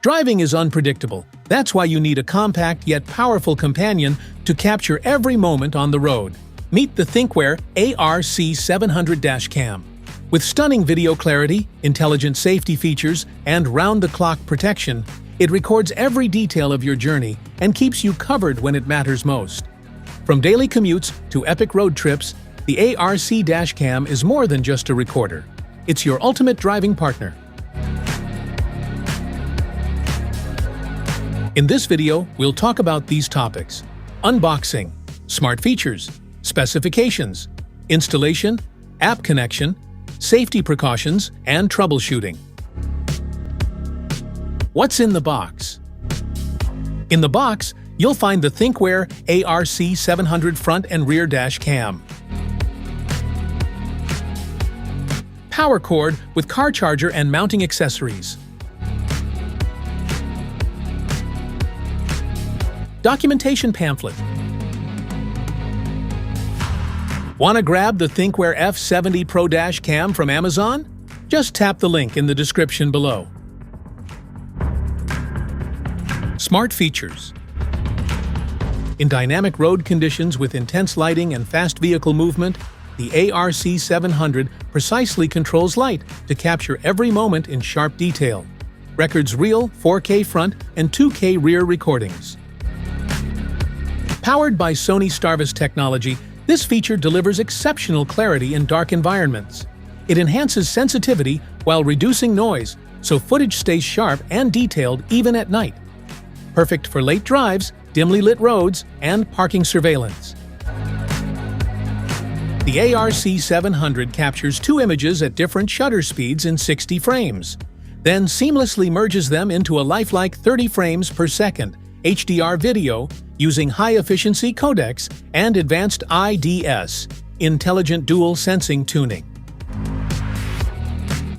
Driving is unpredictable. That's why you need a compact yet powerful companion to capture every moment on the road. Meet the ThinkWare ARC 700 Dashcam. With stunning video clarity, intelligent safety features, and round-the-clock protection, it records every detail of your journey and keeps you covered when it matters most. From daily commutes to epic road trips, the ARC Dashcam is more than just a recorder. It's your ultimate driving partner. In this video, we'll talk about these topics: unboxing, smart features, specifications, installation, app connection, safety precautions, and troubleshooting. What's in the box? In the box, you'll find the ThinkWare ARC 700 front and rear dash cam, power cord with car charger and mounting accessories, documentation pamphlet. Want to grab the ThinkWare F70 Pro Dash Cam from Amazon? Just tap the link in the description below. Smart features. In dynamic road conditions with intense lighting and fast vehicle movement, the ARC 700 precisely controls light to capture every moment in sharp detail. Records real 4K front and 2K rear recordings. Powered by Sony Starvis technology, this feature delivers exceptional clarity in dark environments. It enhances sensitivity while reducing noise, so footage stays sharp and detailed even at night. Perfect for late drives, dimly lit roads, and parking surveillance. The ARC 700 captures two images at different shutter speeds in 60 frames, then seamlessly merges them into a lifelike 30 frames per second HDR video using high-efficiency codecs and advanced IDS, intelligent dual sensing tuning.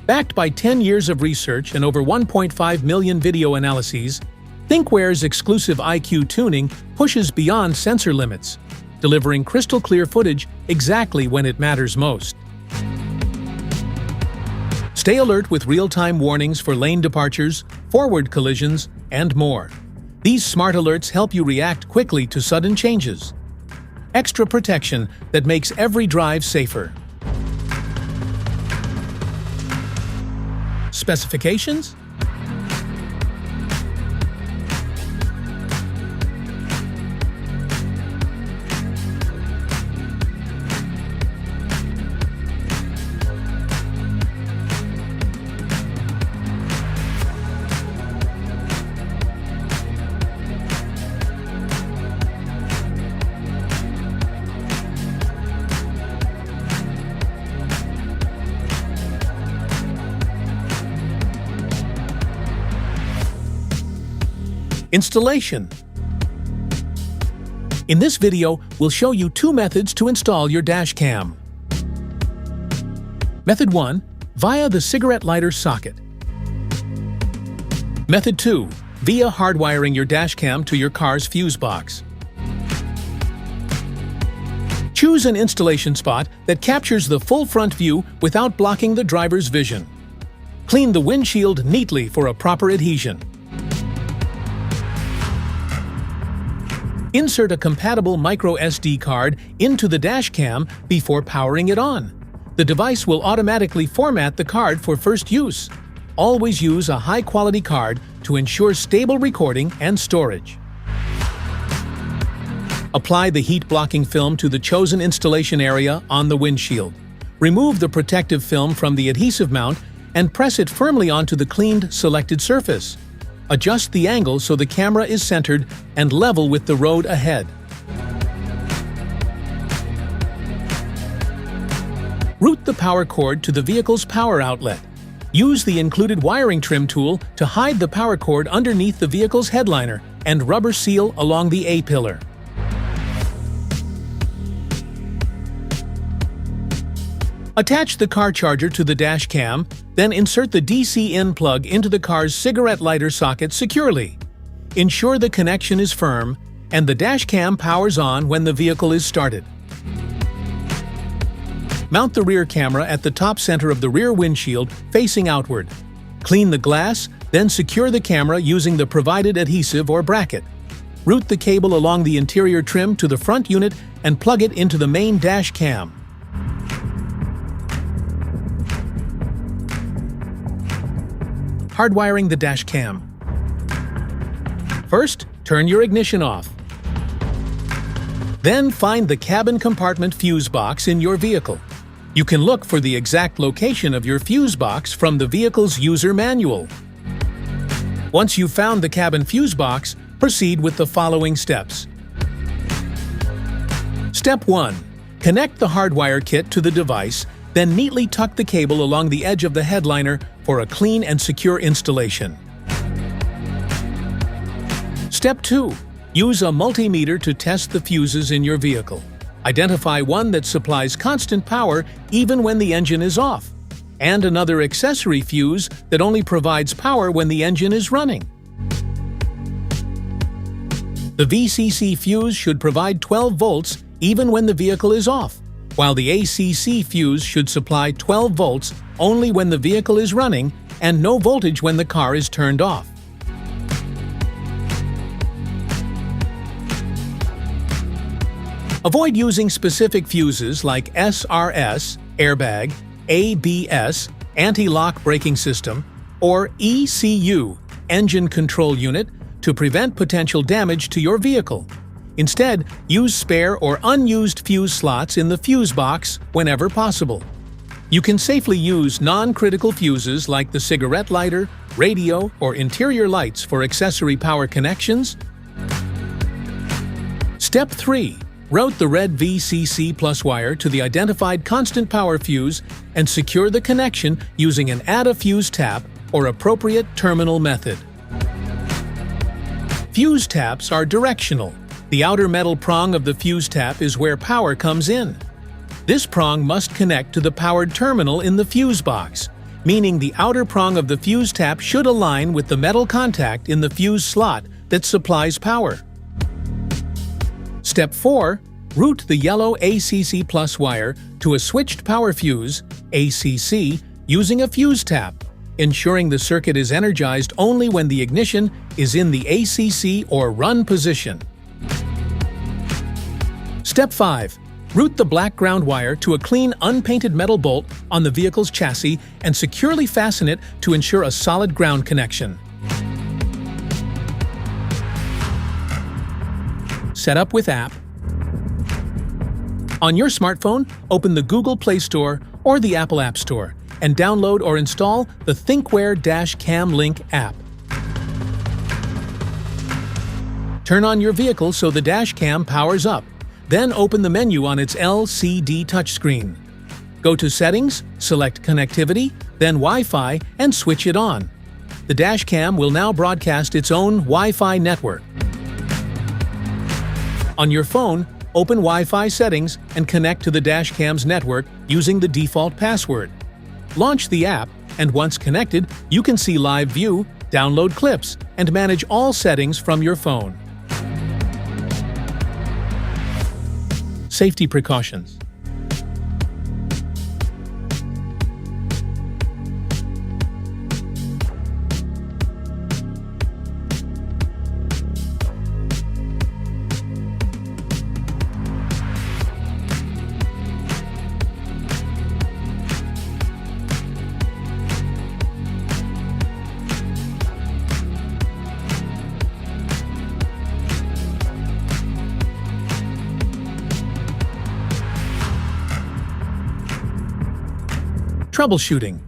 Backed by 10 years of research and over 1.5 million video analyses, ThinkWare's exclusive IQ tuning pushes beyond sensor limits, delivering crystal-clear footage exactly when it matters most. Stay alert with real-time warnings for lane departures, forward collisions, and more. These smart alerts help you react quickly to sudden changes. Extra protection that makes every drive safer. Specifications? Installation. In this video, we'll show you two methods to install your dash cam. Method 1. Via the cigarette lighter socket. Method 2. Via hardwiring your dash cam to your car's fuse box. Choose an installation spot that captures the full front view without blocking the driver's vision. Clean the windshield neatly for a proper adhesion. Insert a compatible MicroSD card into the dash cam before powering it on. The device will automatically format the card for first use. Always use a high-quality card to ensure stable recording and storage. Apply the heat-blocking film to the chosen installation area on the windshield. Remove the protective film from the adhesive mount and press it firmly onto the cleaned, selected surface. Adjust the angle so the camera is centered and level with the road ahead. Route the power cord to the vehicle's power outlet. Use the included wiring trim tool to hide the power cord underneath the vehicle's headliner and rubber seal along the A-pillar. Attach the car charger to the dash cam, then insert the DC-in plug into the car's cigarette lighter socket securely. Ensure the connection is firm, and the dash cam powers on when the vehicle is started. Mount the rear camera at the top center of the rear windshield, facing outward. Clean the glass, then secure the camera using the provided adhesive or bracket. Route the cable along the interior trim to the front unit and plug it into the main dash cam. Hardwiring the dash cam. First, turn your ignition off. Then find the cabin compartment fuse box in your vehicle. You can look for the exact location of your fuse box from the vehicle's user manual. Once you've found the cabin fuse box, proceed with the following steps. Step 1. Connect the hardwire kit to the device, then neatly tuck the cable along the edge of the headliner for a clean and secure installation. Step 2. Use a multimeter to test the fuses in your vehicle. Identify one that supplies constant power even when the engine is off, and another accessory fuse that only provides power when the engine is running. The VCC fuse should provide 12 volts even when the vehicle is off, while the ACC fuse should supply 12 volts only when the vehicle is running and no voltage when the car is turned off. Avoid using specific fuses like SRS, airbag, ABS, anti-lock braking system, or ECU, engine control unit, to prevent potential damage to your vehicle. Instead, use spare or unused fuse slots in the fuse box whenever possible. You can safely use non-critical fuses like the cigarette lighter, radio, or interior lights for accessory power connections. Step 3. Route the red VCC plus wire to the identified constant power fuse and secure the connection using an add a fuse tap or appropriate terminal method. Fuse taps are directional. The outer metal prong of the fuse tap is where power comes in. This prong must connect to the powered terminal in the fuse box, meaning the outer prong of the fuse tap should align with the metal contact in the fuse slot that supplies power. Step 4. Route the yellow ACC plus wire to a switched power fuse, ACC, using a fuse tap, ensuring the circuit is energized only when the ignition is in the ACC or run position. Step 5. Route the black ground wire to a clean, unpainted metal bolt on the vehicle's chassis and securely fasten it to ensure a solid ground connection. Set up with app. On your smartphone, open the Google Play Store or the Apple App Store and download or install the ThinkWare Cam Link app. Turn on your vehicle so the dash cam powers up. Then open the menu on its LCD touchscreen. Go to Settings, select Connectivity, then Wi-Fi, and switch it on. The dash cam will now broadcast its own Wi-Fi network. On your phone, open Wi-Fi settings and connect to the dash cam's network using the default password. Launch the app, and once connected, you can see live view, download clips, and manage all settings from your phone. Safety precautions. Troubleshooting.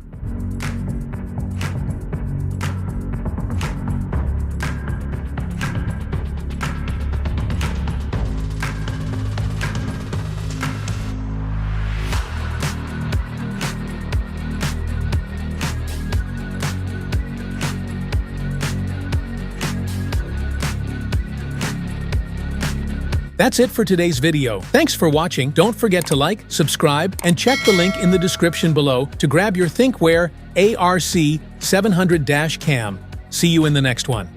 That's it for today's video. Thanks for watching. Don't forget to like, subscribe, and check the link in the description below to grab your ThinkWare ARC 700-cam. See you in the next one.